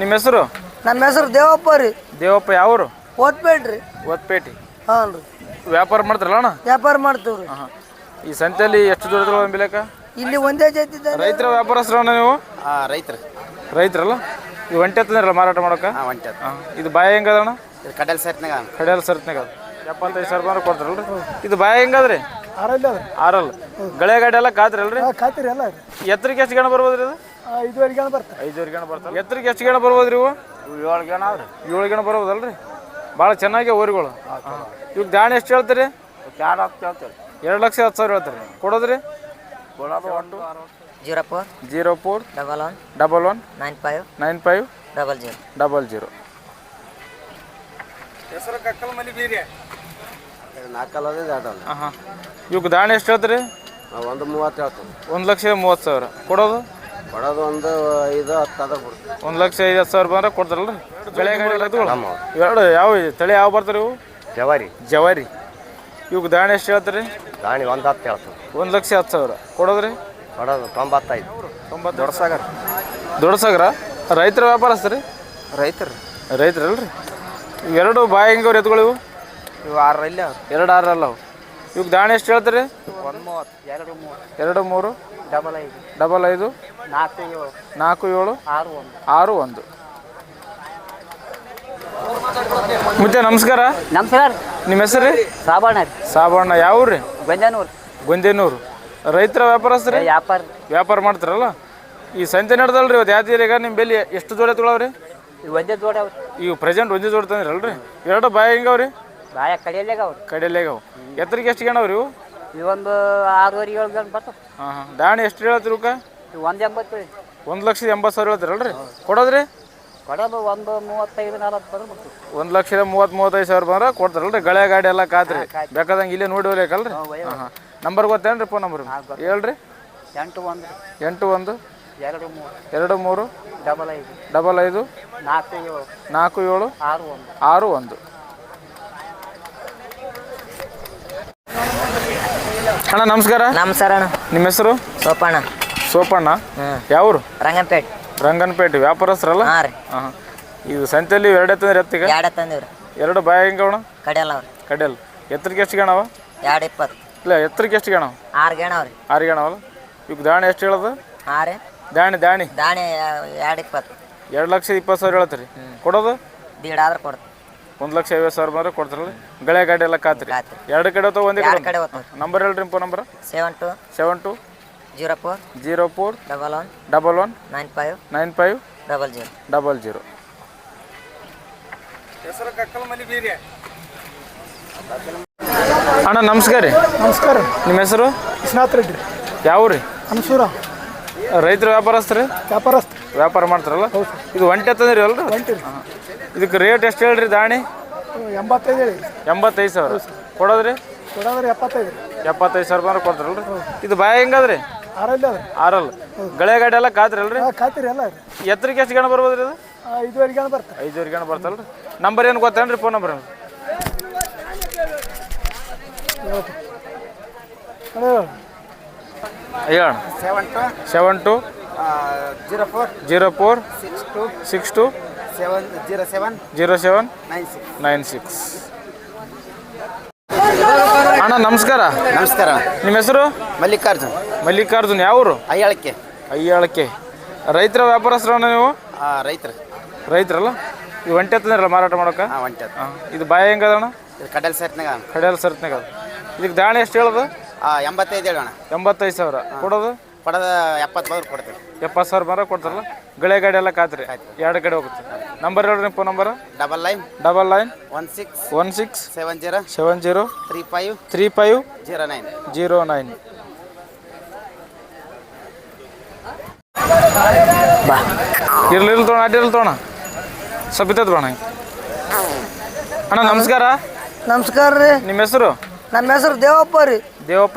ನಿಮ್ಮ ಹೆಸರು? ನಮ್ಮ ಹೆಸರು ದೇವಪ್ಪ ರೀ. ದೇವಪ್ಪ ಯಾವರು? ಓದ್ಬೇಡ್ರಿ. ಒತ್ಪೇಟೆ. ಹಾಂ ರೀ. ವ್ಯಾಪಾರ ಮಾಡ್ತಾರಲ್ಲ ಅಣ್ಣ? ವ್ಯಾಪಾರ ಮಾಡ್ತೀವಿ ರೀ. ಈ ಸಂತೆಯಲ್ಲಿ ಎಷ್ಟು ದೂರ ಬೆಲೆಕ? ಇಲ್ಲಿ ಒಂದೇ ಜಾತಿ ರೈತರ ವ್ಯಾಪಾರಸ್ಥರ ನೀವು? ರೈತರು. ರೈತರಲ್ಲ? ಈ ಒಂಟೆ ಹತ್ತಂದ್ರಲ್ಲ ಮಾರಾಟ ಮಾಡೋಕೆ? ಒಂಟೆ. ಇದು ಬಾಯ ಹೆಂಗದಣ್ಣ? ಕಡಲ್ ಸರ್ತ್ನಾಗ. ಕಡಿಯಲ್ ಸರ್ತ್ನಾಗ 75,000 ರೂಪಾಯಿ ಕೊಡ್ತಾರಲ್ರಿ? ಇದು ಬಾಯ ಹೆಂಗದ್ರಿ? ಆರಲ್ಲ. ಗಳೆ ಗಾಡಿ ಎಲ್ಲ ಕಾದ್ರಲ್ರಿ? ಖಾತಿರಿ ಎಲ್ಲ ಎತ್ತರಕ್ಕೆ ಎಷ್ಟು ಗಣ ಬರ್ಬೋದ್ರಿ ಇದು? 5 ಗಣ ಬರ್ತಾರೆ. 5 ಗಣ ಬರ್ತಾರೆ. ಎತ್ತರಕ್ಕೆ ಎಷ್ಟು ಗಣ ಬರ್ಬೋದ್ರಿ ಇವು? 7 ಗಣ ಅವ್ರಿ. 7 ಗಣ ಬರ್ಬೋದಲ್ರಿ? ಭಾಳ ಚೆನ್ನಾಗಿ ಊರುಗಳು. ಇವಾಗ ದಾಣಿ ಎಷ್ಟು ಹೇಳ್ತೀರಿ? 2,10,000 ಹೇಳ್ತೀರಿ. ಕೊಡೋದ್ರಿ? 04 11 95 00. ಹೆಸರು ಕಕ್ಕಲ್ ಮಲಿ ಬೀರಿ. 4 ಹಾಂ. ಇವಾಗ ದಾಣಿ ಎಷ್ಟು ಹೇಳ್ತೀರಿ? 130 ಹೇಳ್ತೀನಿ. 1,30,000. ಕೊಡೋದು? ಕೊಡೋದು 1,5-10 ಕೊಡ್ತೀವಿ. 1,50,000 ಬಂದ್ರೆ ಕೊಡ್ತಾರಲ್ರಿ? ಬೆಳೆ ಗಾಡಿ ಎರಡು ಯಾವ ತಳಿ ಯಾವ ಬರ್ತಾರೆ ಇವು? ಜವಾರಿ. ಇವಾಗ ದಾಣಿ ಎಷ್ಟು ಹೇಳ್ತೀರಿ? ದಾಣಿ 110 ಹೇಳ್ತೀನಿ. 1,10,000. ಕೊಡೋದ್ರಿ? ಕೊಡೋದು 95. 90. ದೊಡ್ಡ ಸಾಗರ ರೈತರ ವ್ಯಾಪಾರಸ್ಥರಿ? ರೈತರಲ್ರಿ? ಇವೆರಡು ಬಾಯಿ ಹೆಂಗವ್ರು ಎತ್ಕೊಳ್ಳಿವು? ಇವು 6 ಇಲ್ಲ. 2 6 ಅಲ್ಲ ಅವು. ಇವಾಗ ದಾಣಿ ಎಷ್ಟು ಹೇಳ್ತೀರಿ? 130. 2 3 55 47 61. ಮುತ್ತೆ ನಮಸ್ಕಾರ. ನಮಸ್ಕಾರ. ನಿಮ್ಮ ಹೆಸರು ರೀ? ಸಾಬಣ್ಣ. ಯಾವ ಊರು ರೀ? ಗೊಂದೇನೂರು. ರೈತರ ವ್ಯಾಪಾರಸ್ಥರಿ? ವ್ಯಾಪಾರ ಮಾಡ್ತಾರಲ್ಲ? ಈ ಸಂತೆ ನಡೆದಲ್ರಿ ಇವತ್ತು ಯಾತ್ರೀಗ ನಿಮ್ಮ ಬೆಲೆ ಎಷ್ಟು ಜೋಡಿ ಎತ್ಕೊಳ್ಳವ್ರಿ? ಒಂದೇ ಜೋಡಿ ಅವ್ರಿ. ಈಗ ಪ್ರೆಸೆಂಟ್ ಒಂದೇ ಜೋಡಿ ತಂದ್ರಲ್ರಿ? ಎರಡು ಬಾಯಿ ಹೆಂಗವ್ರಿ? ಕಡೆಯಲ್ಲೇಗವು. ಎತ್ತರಿಗೆ ಎಷ್ಟು ಗಣ ಅವ್ರಿ ಇವು? ಒಂದು 6-7 ಗಂಟೆ ಬರ್ತಾವೆ. ಹಾಂ. ದಾಣಿ ಎಷ್ಟು ಹೇಳ್ತೀರಿ ಇವಕ್ಕೆ? 180. 1,80,000 ಹೇಳ್ತೀರಲ್ರಿ? ಕೊಡೋದ್ರಿ? ಕೊಡೋದು 135-40 ಬರ್ಬೇಕು. 1,30,000-35,000 ಬಂದ್ರೆ ಕೊಡ್ತಾರಲ್ರಿ? ಗಳೆ ಗಾಡಿ ಎಲ್ಲ ಕಾತ್ರಿ ಬೇಕಾದಂಗೆ ಇಲ್ಲೇ ನೋಡಿ ಹೋಗ್ಬೇಕಲ್ರಿ? ಹಾಂ. ನಂಬರ್ ಗೊತ್ತೇನ್ರಿ? ಫೋನ್ ನಂಬರ್ ಹೇಳ್ರಿ. 81 23 55 47 61. ಅಣ್ಣ ನಮಸ್ಕಾರ. ಅಣ್ಣ. ನಿಮ್ಮ ಹೆಸರು? ಸೋಪಣ್ಣ. ಯಾವರು? ರಂಗನಪೇಟೆ. ವ್ಯಾಪಾರಸ್ಥರಲ್ಲ? ಹಾಂ. ಇದು ಸಂತೆಯಲ್ಲಿ 2 ಎತ್ತಂದ್ರೆ ಎತ್ತಿಗೆ? 2 ತಂದಿವ್ರಿ. 2 ಬಾಯಿ ಹೆಂಗವಣ? ಕಡಿಯಲ್ಲ. ಎತ್ತರಿಗೆ ಎಷ್ಟು ಗಣವ? 220. ಇಲ್ಲ ಎತ್ತರಿಗೆ ಎಷ್ಟು ಗಣವ? 6 ಗಣ ಅವ್ರಿ. 6 ಗಣವಲ್ಲ? ಈಗ ದಾಣಿ ಎಷ್ಟು ಹೇಳೋದು? ದಾಣಿ 220. 2,20,000 ಹೇಳ್ತೀರಿ? ಕೊಡೋದು? ದೀಡ್ ಆದ್ರೆ ಕೊಡ್ತೀವಿ. 1,50,000 ಬಂದ್ರೆ ಕೊಡ್ತಾರಲ್ಲ? ಗಳೆ ಗಾಡಿ ಎಲ್ಲ ಕಾತ್ರಿ 2 ಕಡೆ ಹೋಗ್ತಾವ? ಒಂದೇ ಕಡೆ ನಂಬರ್ ಹೇಳ್ರಿ. Phone number? 72 04 11 95 00. ಹೆಸರು ಕಕ್ಕಲ್ ಮಲಿ ಬೀರಿ. ಅಣ್ಣ ನಮಸ್ಕಾರ ರೀ. ನಮಸ್ಕಾರ. ನಿಮ್ಮ ಹೆಸರು? ವಿಶ್ವನಾಥ್ ರೆಡ್ಡಿ. ಯಾವ ರೀ? ಅನ್ಸೂರ. ರೈತರ ವ್ಯಾಪಾರಸ್ಥರಿ? ವ್ಯಾಪಾರ ಮಾಡ್ತಾರಲ್ಲ? ಇದು ಒಂಟೆ ತಂದ್ರಿ ಅಲ್ರಿ? ಇದಕ್ಕೆ ರೇಟ್ ಎಷ್ಟು ಹೇಳ್ರಿ? ದಾಣಿ 85,000. ಕೊಡೋದ್ರಿ? 75,000 ಬಂದ್ರೆ ಕೊಡ್ತಾರಲ್ರಿ? ಇದು ಬಾಯ ಹೆಂಗದ್ರಿ? ಆರಲ್ಲ. ಗಳೆ ಗಾಡಿ ಎಲ್ಲ ಕಾತ್ರಿ ಎತ್ತರಿಗೆ ಎಷ್ಟು ಗಣ ಬರ್ಬೋದ್ರಿ ಇದು? 5 ಗಣ ಬರ್ತಲ್ರಿ? ನಂಬರ್ ಏನು ಗೊತ್ತೇನ್ರಿ? ಫೋನ್ ನಂಬರ್ ಹೇಳೋಣ. 72 04 62 07 96. ಅಣ್ಣ ನಮಸ್ಕಾರ. ನಿಮ್ಮ ಹೆಸರು? ಮಲ್ಲಿಕಾರ್ಜುನ್. ಯಾವ ಊರು? ಅಯ್ಯಾಳಕ್ಕೆ. ರೈತರ ವ್ಯಾಪಾರಸ್ಥರಣ್ಣ ನೀವು? ರೈತರಲ್ಲ? ಈ ಒಂಟೆ ತಂದ್ರಲ್ಲ ಮಾರಾಟ ಮಾಡೋಕೆ? ಇದು ಬಾಯ ಹೆಂಗದಣ್ಣ? ಕಡಲ್ ಸರ್ತ್ನಾಗ. ಇದಕ್ಕೆ ದಾಣಿ ಎಷ್ಟು ಹೇಳೋದು? 85 ಹೇಳೋಣ. 85,000. ಕೊಡೋದು? 70 ಕೊಡ್ತೀವಿ. 70,000 ಬಂದ್ರೆ ಕೊಡ್ತಾರಲ್ಲ? ಗಳೆ ಗಾಡಿ ಎಲ್ಲ ಕಾತ್ರಿ 2 ಕಡೆ ಹೋಗುತ್ತೆ. ನಂಬರ್ ಹೇಳ್ರಿ. Phone number? 99 16 70 35 09. ಇರ್ಲಿ ತೊಗೋಣ ಸಬಿತದ ಬಣ. ಅಣ್ಣ ನಮಸ್ಕಾರ. ರೀ. ನಿಮ್ಮ ಹೆಸರು? ನಮ್ಮ ಹೆಸರು ದೇವಪ್ಪ ರೀ.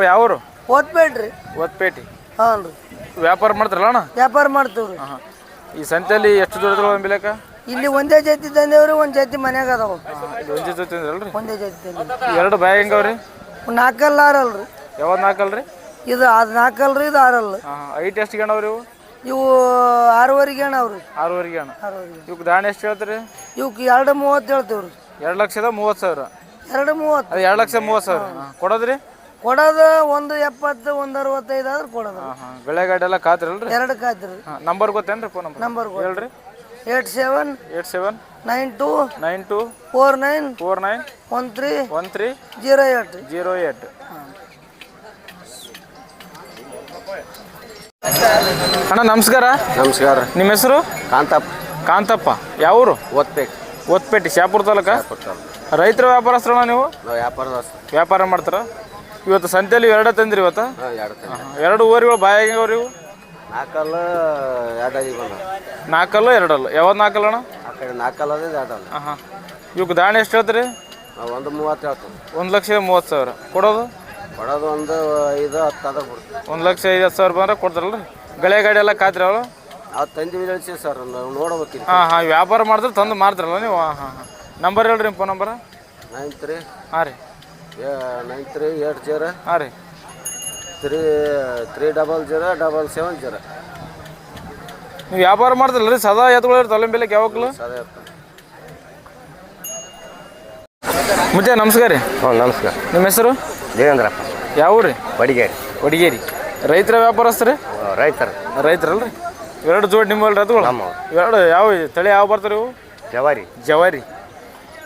ಯಾವ ಊರು? ಓದ್ಪೇಟೆ. ಹಾಂ ರೀ. ವ್ಯಾಪಾರ ಮಾಡ್ತಾರಲ್ಲ ಅಣ್ಣ? ವ್ಯಾಪಾರ ಮಾಡ್ತೀವಿ ರೀ. ಈ ಸಂತೆಯಲ್ಲಿ ಎಷ್ಟು ದೂರ ಬೆಲೆಕ? ಇಲ್ಲಿ ಒಂದೇ ಜಾತಿ ತಂದೇವ್ರಿ. ಒಂದು ಜಾತಿ ಮನ್ಯಾಗ ಅದಾವ. ಒಂದೇ ಜಾತಿ ತಂದ್ರಲ್ರಿ? ಒಂದೇ ಜಾತಿ ತಂದೇವ್ರಿ. 2 ಬಾಯಿ ಹೆಂಗವ್ರಿ? 4 6 ಅಲ್ರಿ? ಯಾವ್ದು 4 ಅಲ್ರಿ? ಇದು 4 ಅಲ್ರಿ, ಇದು 6 ಅಲ್ಲ. ಐಟ್ ಎಷ್ಟು ಗಣವ್ರಿ ಇವು? ಇವು 6ವರೆಗೆ ಅಣ್ಣ ಅವ್ರಿ 6ವರೆಗೆ ಅಣ್ಣ 6ವರೆಗೆ. ಇವಕ್ಕೆ ದಾಣಿ ಎಷ್ಟು ಹೇಳ್ತೀರಿ? ಇವಕ್ಕೆ 2.30 ಹೇಳ್ತೀವ್ರಿ. 2,30,000. 2.30. ಅದು 2,30,000 ಕೊಡೋದ್ರಿ? ಕೊಡೋದು 1.70 1.65 ಆದ್ರೆ ಕೊಡೋದು. ಗಳೆ ಗಾಡಿ ಎಲ್ಲ ಕಾತ್ರಿಲ್ರಿ? 2 ಕಾಯ್ತ್ರಿ. ನಂಬರ್ ಗೊತ್ತೇನ್ರಿ? ಫೋನ್ ನಂಬರ್ ಹೇಳ್ರಿ. 87 92 92 49 49 13 13 08. 08. ಅಣ್ಣ ನಮಸ್ಕಾರ. ನಮಸ್ಕಾರ. ನಿಮ್ಮ ಹೆಸರು? ಕಾಂತಪ್ಪ. ಕಾಂತಪ್ಪ. ಯಾವೂರು? ಒತ್ಪೇಟೆ. ಒತ್ಪೇಟೆ ಶಾಪುರ ತಾಲೂಕ. ರೈತರ ವ್ಯಾಪಾರಸ್ಥರಣ್ಣ ನೀವು? ವ್ಯಾಪಾರ ಮಾಡ್ತಾರ? ಇವತ್ತು ಸಂತೆಯಲ್ಲಿ 2 ತಂದ್ರಿ ಇವತ್ತು? 2 ಊರಿಗಳು ಬಾಯಾಗಿವ್ರಿ ಇವು? 4 4 2 ಯಾವ್ದು 4 ಅಣ್ಣ? ಆ ಕಡೆ 4 ಹಾಂ. ಇವಕ್ಕೆ ದಾಣಿ ಎಷ್ಟು ಹೇಳ್ತೀರಿ? 1.30 ಹೇಳ್ತೀವಿ. 1,30,000 ಕೊಡೋದು? ಕೊಡೋದು 1.5 10 ಆದ್ರೆ ಕೊಡ್ತೀವಿ. 1,50,000 ಬಂದ್ರೆ ಕೊಡ್ತಾರಲ್ರಿ? ಗಳೆ ಗಾಡಿ ಎಲ್ಲ ಕಾತ್ರಿ ಅವಳು? ನಾವು ತಂದು ಹೇಳ್ತೀವಿ ಸರ್, ನಾವು ನೋಡ್ಬೇಕಿಲ್ಲ. ಹಾಂ ವ್ಯಾಪಾರ ಮಾಡಿದ್ರೆ ತಂದು ಮಾರ್ತಾರಲ್ಲ ನೀವು? ಹಾಂ. ನಂಬರ್ ಹೇಳ್ರಿ ನಿಮ್ಮ ಫೋನ್ ನಂಬರ? 93 ಹಾಂ ರೀ 9380 ಹಾಂ ರೀ 300 ನೀವು ವ್ಯಾಪಾರ ಮಾಡ್ತಿರಲ್ಲ ರೀ? ಸದಾ ಎತ್ಗಳು ಇರ್ತಲ್ಲ ಬೆಲೆಗೆ ಯಾವಾಗಲೂ? ಸದಾ ಇರ್ತದೆ. ಮುದ್ದೆ ನಮಸ್ಕಾರ ರೀ. ನಮಸ್ಕಾರ. ನಿಮ್ಮ ಹೆಸರು? ದೇವೇಂದ್ರಪ್ಪ. ಯಾವ ರೀ? ಬಡಿಗೇರಿ. ವಡಿಗೇರಿ. ರೈತರ ವ್ಯಾಪಾರಸ್ಥರಿ? ರೈತರಲ್ರಿ? 2 ಜೋಡಿ ನಿಮ್ಮಲ್ರಿ ಎತ್ಗಳು? 2 ಯಾವ ತಳಿ ಯಾವ ಬರ್ತಾರೆ ಇವು? ಜವಾರಿ.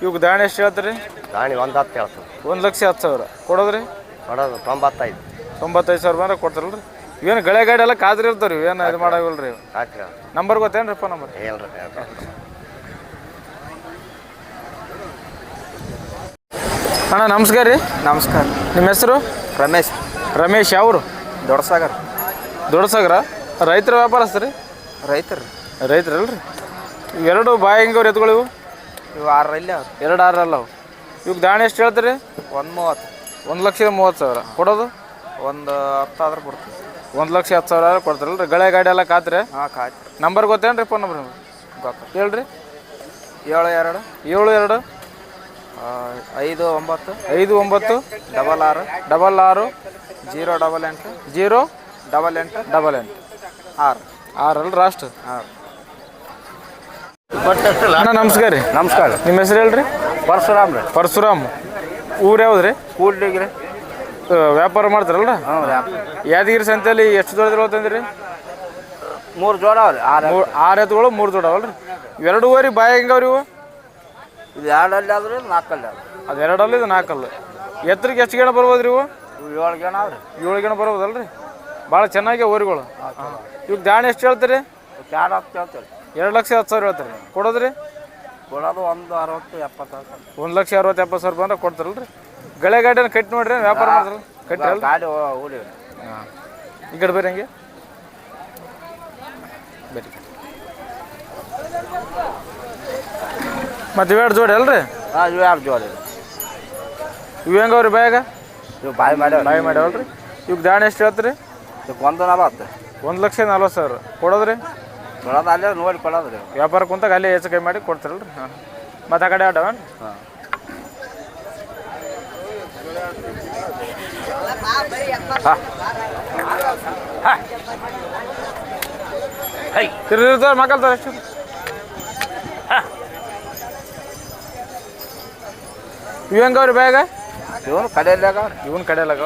ಇವಕ್ಕೆ ದಾಣಿ ಎಷ್ಟು ಹೇಳ್ತೀರಿ? ದಾಣಿ 1.10 ಹೇಳ್ತೀವಿ. 1,10,000 ಕೊಡೋದ್ರಿ? ಕೊಡೋದು 95. 95,000 ಬಂದ್ರೆ ಕೊಡ್ತಾರಲ್ರಿ? ಇವೇನು ಗಳೆ ಗಾಡಿ ಎಲ್ಲ ಕಾದ್ರಿ ಇರ್ತಾವ್ರಿ? ಏನು ಇದು ಮಾಡಾಗಿಲ್ರಿ? ನಂಬರ್ ಗೊತ್ತೇನ್ರಿ? ಫೋನ್ ನಂಬರ್ ಅಣ್ಣ ನಮಸ್ಕಾರ ರೀ. ನಮಸ್ಕಾರ. ನಿಮ್ಮ ಹೆಸರು? ರಮೇಶ್. ಯಾವರು? ದೊಡ್ಡಸಾಗರ. ರೈತರ ವ್ಯಾಪಾರಸ್ಥರಿ? ರೈತರಲ್ರಿ? 2 ಬಾಯಂಗವ್ರು ಎತ್ಗಳು ಇವು? 6 2 6 ಅಲ್ಲ ಅವು. ಇವಕ್ಕೆ ದಾಣಿ ಎಷ್ಟು ಹೇಳ್ತೀರಿ? 1.30. 1,30,000 ಕೊಡೋದು? 1.10 ಆದ್ರೆ ಕೊಡ್ತೀವಿ. 1,10,000 ಕೊಡ್ತಾರಲ್ರಿ? ಗಳೆ ಗಾಡಿ ಎಲ್ಲ ಕಾತ್ರಿ? ನಂಬರ್ ಗೊತ್ತೇನ್ರಿ? ಫೋನ್ ನಂಬರ್ ಹೇಳ್ರಿ. 72 72 59 59 66 66 088 088 6 ಅಲ್ರಿ ಲಾಸ್ಟ್? ಅಣ್ಣ ನಮಸ್ಕಾರ ರೀ. ನಮಸ್ಕಾರ. ನಿಮ್ಮ ಹೆಸರು ಹೇಳ್ರಿ? ಪರಶುರಾಮ್. ಊರು ಯಾವ್ದು? ಕೂಡ್ಲಿಗ್ರಿ. ವ್ಯಾಪಾರ ಮಾಡ್ತಾರಲ್ರ? ಯಾದಗಿರಿ ಸಂತೆಯಲ್ಲಿ ಎಷ್ಟು ಜೋಡಿ ತಂದ್ರಿ? 3 ಜೋಡ ಅವ್ರಿ. 6 ಎತ್ತುಗಳು 3 ಜೋಡ ಅವಲ್ರಿ? 2 ಊರಿ ಬಾಯ ಹೆಂಗವ್ರಿ ಇವು? ಇದು 2 ಆದ್ರೆ 4 ಅದು 2 ಇದು 4 ಎತ್ತರಿಗೆ ಎಷ್ಟು ಗೇಣ ಬರ್ಬೋದ್ರಿ ಇವು? 7 ಗೇಣ ಅವ್ರಿ. 7 ಗೇಣ ಬರ್ಬೋದಲ್ರಿ? ಭಾಳ ಚೆನ್ನಾಗಿ ಊರುಗಳು. ಇವಾಗ ದಾಣಿ ಎಷ್ಟು ಹೇಳ್ತೀರಿ? 2,10,000 ಹೇಳ್ತೀರಿ? ಕೊಡೋದ್ರಿ? ಕೊಡೋದು 1.60 70 1,60,70,000 ಬಂದ್ರೆ ಕೊಡ್ತಾರಲ್ರಿ? ಗಳೆ ಗಾಡಿನ ಕಟ್ಟಿ ನೋಡ್ರಿ ವ್ಯಾಪಾರ ಮಾಡ್ತಾರ? ಕಟ್ಟಿ ಅಲ್ಲ ಗಾಡಿ ಓಡಿ. ಈ ಕಡೆ ಬರ್ರಿ ಹಂಗೆ ಬರ್ರಿ. ಮತ್ತೆ 2 ಜೋಡಿ ಅಲ್ರಿ? 2 ಜೋಡಿ. ಇವು ಹೆಂಗವ್ರಿ ಬಾಯಾಗ? ಇವು ಬಾಯಿ ಮಾಡ್ಯಾವಲ್ರಿ? ಇವಾಗ ದಾಣಿ ಎಷ್ಟು ಹೇಳ್ತೀರಿ? 1.40. 1,40,000 ಕೊಡೋದ್ರಿ? ಕೊಡೋದು ಅಲ್ಲೇ ನೋಡಿ ಕೊಡೋದ್ರಿ. ವ್ಯಾಪಾರ ಕುಂತಾಗ ಅಲ್ಲೇ ಹೆಚ್ಚು ಕೈ ಮಾಡಿ ಕೊಡ್ತಾರಲ್ರಿ? ಹಾಂ. ಮತ್ತೆ ಆ ಕಡೆ ಆಟವೇನು? ಹಾಂ. ತಿರ್ಗಿರ್ತಾರೆ ಮಕ್ಕಳ್ತಾರೆ ಎಷ್ಟು? ಇವು ಹೆಂಗವ್ರಿ ಬ್ಯಾಗ? ಇವನು ಕಡೆಯಲ್ಲಾಗ. ಇವನ್ ಕಡೆಯಲ್ಲಾಗ.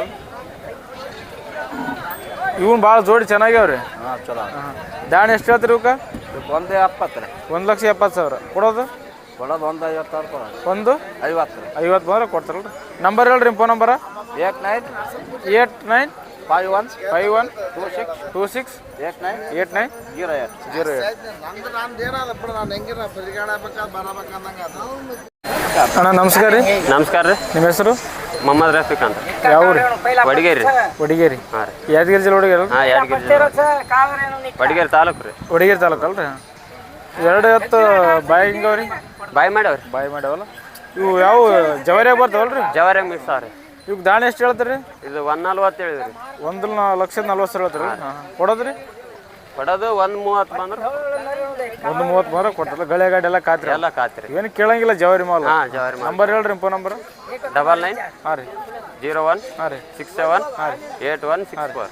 ಇವನ್ ಭಾಳ ಜೋಡಿ ಚೆನ್ನಾಗ್ಯಾವ್ರಿ? ಹಾಂ ಚಲೋ. ದಾಣಿ ಎಷ್ಟು ಹೇಳ್ತೀರಿ ಇವಕ್ಕೆ? 1.70. 1,70,000 ಕೊಡೋದು? ಕೊಡೋದು 1.50 ಕೊಡೋದು. 1.50 ಬಂದ್ರೆ ಕೊಡ್ತಾರಲ್ರಿ? ನಂಬರ್ ಹೇಳ್ರಿ ನಿಮ್ಮ ಫೋನ್ ನಂಬರ? 89 51 26 89 08. ಅಣ್ಣ ನಮಸ್ಕಾರ ರೀ. ನಮಸ್ಕಾರ ರೀ. ನಿಮ್ಮ ಹೆಸರು? ಮೊಹಮ್ಮದ್ ರಫೀಕ್ ಅಂತ. ಯಾವ ರೀ? ವಡಿಗೇರಿ. ವಡಿಗೇರಿ. ಹಾಂ ರೀ. ಯಾದಗಿರಿ ಜಿಲ್ಲೆ ವಡಿಗೇರಿ? ಹಾಂ ಯಾದಗಿರಿ ವಡಿಗೇರಿ ತಾಲೂಕು ರೀ. ವಡಿಗೇರಿ ತಾಲೂಕು ಅಲ್ರಿ? 2 ಎತ್ತು ಬಾಯಿ ಹಿಂಗವ್ರಿ? ಬಾಯ್ ಮಾಡ್ಯಾವ್ರಿ. ಬಾಯಿ ಮಾಡ್ಯಾವಲ್ಲ? ಇವು ಯಾವ ಜವಾರಿಯಾಗ ಬರ್ತಾವಲ್ರಿ? ಜವಾರಿಯಾಗ ಮಿಕ್ಸ್ ಅವ್ರಿ. ಇವಾಗ ದಾಣಿ ಎಷ್ಟು ಹೇಳ್ತೀರಿ? ಇದು 1.40 ಹೇಳಿದ್ರಿ. 1,40,000 ಹೇಳ್ತೀರಿ? ಹಾಂ. ಕೊಡೋದ್ರಿ? ಕೊಡೋದು 1.30 ಬಂದ್ರೆ 1.30 ಬಂದ್ರೆ ಕೊಡ್ತಾರಲ್ಲ? ಗಳೆ ಗಾಡಿ ಎಲ್ಲ ಕಾತ್ರಿ? ಎಲ್ಲ ಕಾತ್ರಿ. ಏನು ಕೇಳಂಗಿಲ್ಲ ಜವಾರಿ ಮಾಲ್? ಹಾಂ ಜವಾರಿ ಮಾಲ್. ನಂಬರ್ ಹೇಳ್ರಿ ಫೋನ್ ನಂಬರ್? 99 ಹಾಂ ರೀ 01 ಹಾಂ ರೀ 67 ಹಾಂ ರೀ 8164.